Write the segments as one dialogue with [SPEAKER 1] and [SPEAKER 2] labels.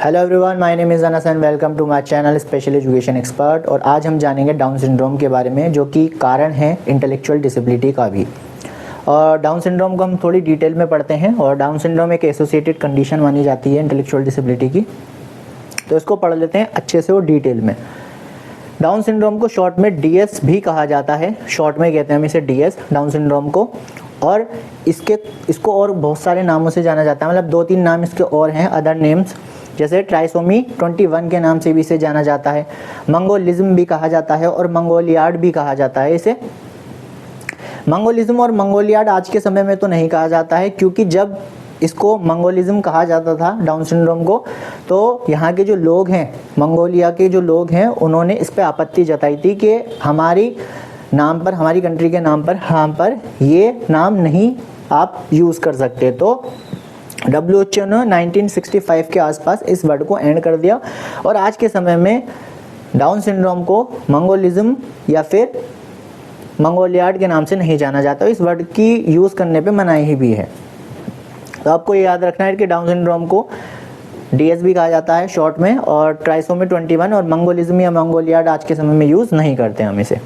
[SPEAKER 1] Hello everyone, my name is Anas and welcome to my channel special education expert. और आज हम जानेंगे down syndrome के बारे में, जो कि कारण है इंटेलेक्चुअल डिसेबिलिटी का भी। और डाउन सिंड्रोम को हम थोड़ी डिटेल में पढ़ते हैं। और डाउन सिंड्रोम एक एसोसिएटेड कंडीशन मानी जाती है इंटेलेक्चुअल डिसेबिलिटी की, तो इसको पढ़ लेते हैं अच्छे से और डिटेल में। डाउन सिंड्रोम को शॉर्ट में डीएस भी कहा जाता है, शॉर्ट में कहते हैं हम इसे डीएस, डाउन सिंड्रोम को। और इसको और बहुत सारे नामों से जाना जाता है, मतलब 2-3 नाम इसके और हैं, अदर नेम्स, जैसे ट्राइसोमी 21 के नाम से भी इसे जाना जाता है। मंगोलिज्म भी कहा जाता है और मंगोलियाड भी कहा जाता है इसे। मंगोलिज्म और मंगोलियाड आज के समय में तो नहीं कहा जाता है, क्योंकि जब इसको मंगोलिज्म कहा जाता था डाउन सिंड्रोम को, तो यहाँ के जो लोग हैं, मंगोलिया के जो लोग हैं, उन्होंने इस पर आपत्ति जताई थी कि हमारी नाम पर, हमारी कंट्री के नाम पर, हम पर ये नाम नहीं आप यूज़ कर सकते। तो WHO ने 1965 के आसपास इस वर्ड को एंड कर दिया। और आज के समय में डाउन सिंड्रोम को मंगोलिज्म या फिर मंगोलियाड के नाम से नहीं जाना जाता। इस वर्ड की यूज़ करने पे मनाही ही भी है। तो आपको ये याद रखना है कि डाउन सिंड्रोम को डीएस भी कहा जाता है शॉर्ट में, और ट्राइसोमी 21 और मंगोलिज्म या मंगोलियाड आज के समय में यूज़ नहीं करते हम इसे,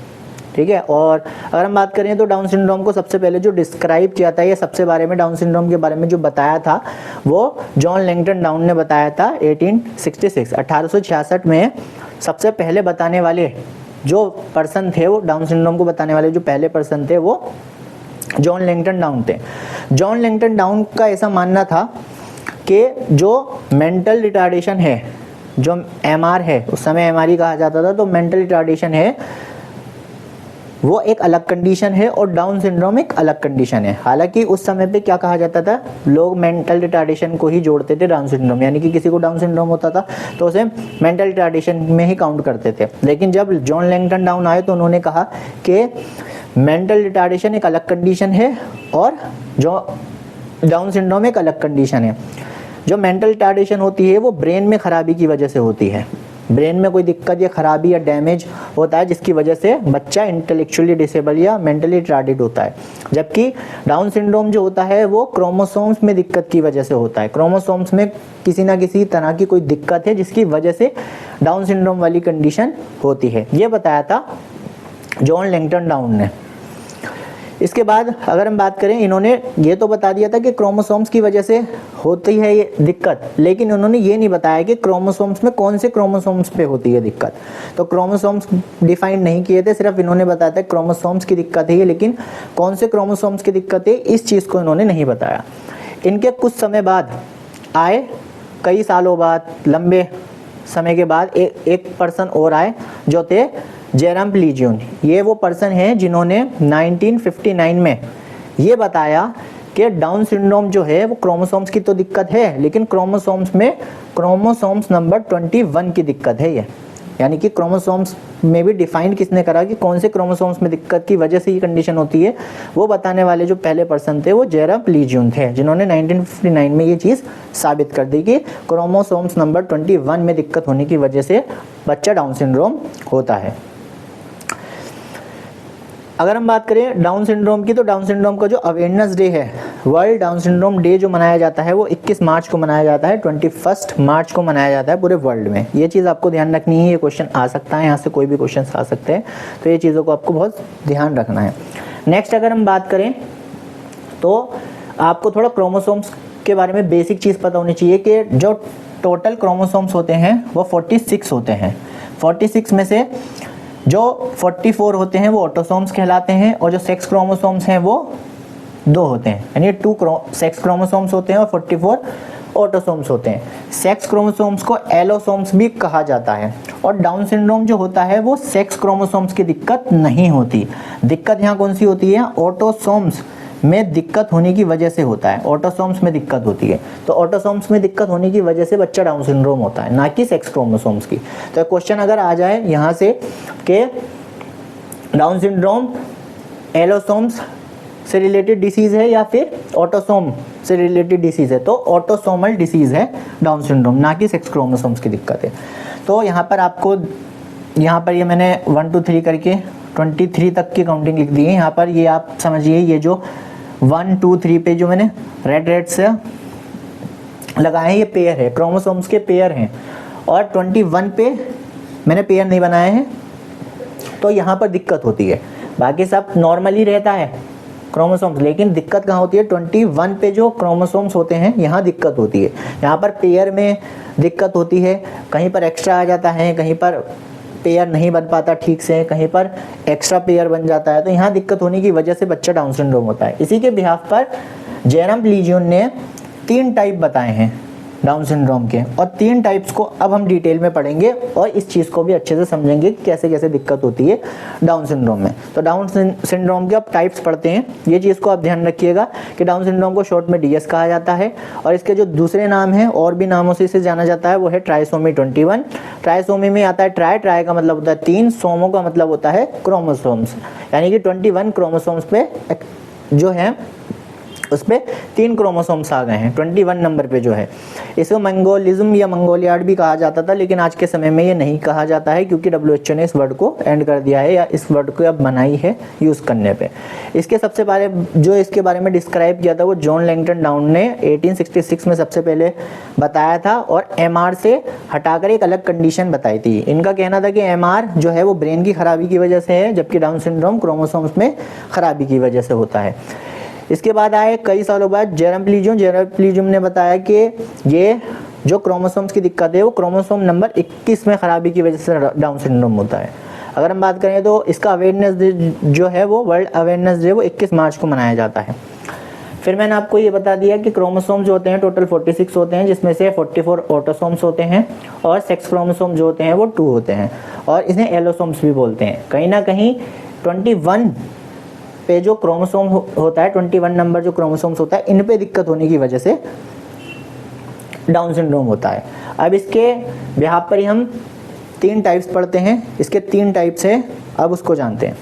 [SPEAKER 1] ठीक है। और अगर हम बात करें तो डाउन सिंड्रोम को सबसे पहले जो डिस्क्राइब किया था, ये सबसे बारे में डाउन सिंड्रोम के बारे में जो बताया था, वो जॉन लैंगटन डाउन ने बताया था 1866 में। सबसे पहले बताने वाले जो पर्सन थे, वो डाउन सिंड्रोम को बताने वाले जो पहले पर्सन थे, वो जॉन लैंगटन डाउन थे। जॉन लैंगटन डाउन का ऐसा मानना था कि जो मेंटल रिटार्डेशन है, जो MR है, उस समय MR ही कहा जाता था, तो मेंटल रिटार्डेशन है वो एक अलग कंडीशन है और डाउन सिंड्रोम एक अलग कंडीशन है। हालांकि उस समय पे क्या कहा जाता था, लोग मेंटल रिटार्डेशन को ही जोड़ते थे डाउन सिंड्रोम, यानी कि किसी को डाउन सिंड्रोम होता था तो उसे मेंटल रिटार्डेशन में ही काउंट करते थे। लेकिन जब जॉन लैंगटन डाउन आए तो उन्होंने कहा कि मेंटल रिटार्डेशन एक अलग कंडीशन है और जो डाउन सिंड्रोम एक अलग कंडीशन है। जो मेंटल रिटार्डेशन होती है वो ब्रेन में खराबी की वजह से होती है। ब्रेन में कोई दिक्कत या खराबी या डैमेज होता है, जिसकी वजह से बच्चा इंटेलेक्चुअली डिसेबल या मेंटली रिटार्डेड होता है। जबकि डाउन सिंड्रोम जो होता है वो क्रोमोसोम्स में दिक्कत की वजह से होता है। क्रोमोसोम्स में किसी ना किसी तरह की कोई दिक्कत है, जिसकी वजह से डाउन सिंड्रोम वाली कंडीशन होती है। ये बताया था जॉन लैंगटन डाउन ने। इसके बाद अगर हम बात करें, इन्होंने ये तो बता दिया था कि क्रोमोसोम्स की वजह से होती है ये दिक्कत, लेकिन उन्होंने ये नहीं बताया कि क्रोमोसोम्स में कौन से क्रोमोसोम्स पे होती है दिक्कत। तो क्रोमोसोम्स डिफाइन नहीं किए थे, सिर्फ इन्होंने बताया था क्रोमोसोम्स की दिक्कत है ये, लेकिन कौन से क्रोमोसोम्स की दिक्कत है इस चीज़ को इन्होंने नहीं बताया। इनके कुछ समय बाद आए, कई सालों बाद, लंबे समय के बाद एक पर्सन और आए, जो थे जेरम लीजियन। ये वो पर्सन हैं जिन्होंने 1959 में ये बताया कि डाउन सिंड्रोम जो है वो क्रोमोसोम्स की तो दिक्कत है, लेकिन क्रोमोसोम्स में क्रोमोसोम्स नंबर 21 की दिक्कत है ये। यानी कि क्रोमोसोम्स में भी डिफाइन किसने करा कि कौन से क्रोमोसोम्स में दिक्कत की वजह से ये कंडीशन होती है, वो बताने वाले जो पहले पर्सन थे वो जेरम लीजियन थे, जिन्होंने 1959 में ये चीज़ साबित कर दी कि क्रोमोसोम्स नंबर 21 में दिक्कत होने की वजह से बच्चा डाउन सिंड्रोम होता है। अगर हम बात करें डाउन सिंड्रोम की, तो डाउन सिंड्रोम का जो अवेयरनेस डे है, वर्ल्ड डाउन सिंड्रोम डे जो मनाया जाता है, वो 21 मार्च को मनाया जाता है, 21 मार्च को मनाया जाता है पूरे वर्ल्ड में। ये चीज़ आपको ध्यान रखनी है, ये क्वेश्चन आ सकता है, यहाँ से कोई भी क्वेश्चन आ सकते हैं, तो ये चीज़ों को आपको बहुत ध्यान रखना है। नेक्स्ट अगर हम बात करें तो आपको थोड़ा क्रोमोसोम्स के बारे में बेसिक चीज़ पता होनी चाहिए कि जो टोटल क्रोमोसोम्स होते हैं वो 46 होते हैं। 46 में से जो 44 होते हैं वो ऑटोसोम्स कहलाते हैं, और जो सेक्स क्रोमोसोम्स हैं वो 2 होते हैं, यानी 2 सेक्स क्रोमोसोम्स होते हैं और 44 ऑटोसोम्स होते हैं। सेक्स क्रोमोसोम्स को एलोसोम्स भी कहा जाता है। और डाउन सिंड्रोम जो होता है वो सेक्स क्रोमोसोम्स की दिक्कत नहीं होती। दिक्कत यहाँ कौन सी होती है, ऑटोसोम्स में दिक्कत होने की वजह से होता है। ऑटोसोम्स में दिक्कत होती है, तो ऑटोसोम्स में दिक्कत होने की वजह से बच्चा डाउन सिंड्रोम होता है, ना कि सेक्स क्रोमोसोम्स की। तो क्वेश्चन अगर आ जाए यहाँ से कि डाउन सिंड्रोम एलोसोम्स से रिलेटेड डिसीज है या फिर ऑटोसोम से रिलेटेड डिसीज है, तो ऑटोसोमल डिसीज है डाउन सिंड्रोम, ना कि सेक्स क्रोमोसोम्स की दिक्कत है। तो यहाँ पर आपको, यहाँ पर ये मैंने 1 2 3 करके 23 तक की काउंटिंग लिख दी है। यहाँ पर ये आप समझिए, ये जो 1 2 3 पे जो मैंने रेड से लगाए हैं, ये पेयर है, क्रोमोसोम्स के पेयर हैं, और 21 पे मैंने पेयर नहीं बनाए हैं, तो यहाँ पर दिक्कत होती है। बाकी सब नॉर्मली रहता है क्रोमोसोम्स, लेकिन दिक्कत कहाँ होती है, 21 पे जो क्रोमोसोम्स होते हैं यहाँ दिक्कत होती है। यहाँ पर पेयर में दिक्कत होती है, कहीं पर एक्स्ट्रा आ जाता है, कहीं पर पेयर नहीं बन पाता ठीक से, कहीं पर एक्स्ट्रा पेयर बन जाता है, तो यहाँ दिक्कत होने की वजह से बच्चा डाउन सिंड्रोम होता है। इसी के बिहाफ पर जेरम लीजियन ने 3 टाइप बताए हैं डाउन सिंड्रोम के, और 3 टाइप्स को अब हम डिटेल में पढ़ेंगे और इस चीज़ को भी अच्छे से समझेंगे कि कैसे कैसे दिक्कत होती है डाउन सिंड्रोम में। तो डाउन सिंड्रोम के अब टाइप्स पढ़ते हैं। ये चीज़ को आप ध्यान रखिएगा कि डाउन सिंड्रोम को शॉर्ट में डीएस कहा जाता है, और इसके जो दूसरे नाम हैं और भी नामों से इसे जाना जाता है वो है ट्राइसोमी 21। ट्राइसोमी में आता है ट्राई का मतलब होता है 3, सोमो का मतलब होता है क्रोमोसोम्स, यानी कि 21 क्रोमोसोम्स पे जो है उस पर 3 क्रोमोसोम्स आ गए हैं 21 नंबर पे जो है। इसको मंगोलिज्म या मंगोलियाड भी कहा जाता था, लेकिन आज के समय में ये नहीं कहा जाता है क्योंकि WHO ने इस वर्ड को एंड कर दिया है, या इस वर्ड को अब मनाही है यूज़ करने पे। इसके इसके बारे में डिस्क्राइब किया था वो जॉन लैंगटन डाउन ने 1866 में सबसे पहले बताया था, और MR से हटाकर एक अलग कंडीशन बताई थी। इनका कहना था कि MR जो है वो ब्रेन की खराबी की वजह से है, जबकि डाउन सिंड्रोम क्रोमोसोम्स में खराबी की वजह से होता है। इसके बाद आए कई सालों बाद जेरम प्लीजियम ने बताया कि ये जो क्रोमोसोम्स की दिक्कत है वो क्रोमोसोम नंबर 21 में खराबी की वजह से डाउन सिंड्रोम होता है। अगर हम बात करें तो इसका अवेयरनेस डे जो है वो वर्ल्ड अवेयरनेस डे वो 21 मार्च को मनाया जाता है। फिर मैंने आपको ये बता दिया कि क्रोमोसोम जो होते हैं टोटल 46 होते हैं, जिसमें से 44 ऑटोसोम्स होते हैं, और सेक्स क्रोमोसोम जो होते हैं वो 2 होते हैं, और इन्हें एलोसोम्स भी बोलते हैं। कहीं ना कहीं 21 पे जो क्रोमोसोम होता है, 21 नंबर जो क्रोमोसोम्स होता है, इन पे दिक्कत होने की वजह से डाउन सिंड्रोम होता है। अब इसके बिहाफ पर ही हम 3 टाइप्स पढ़ते हैं। इसके 3 टाइप्स है, अब उसको जानते हैं।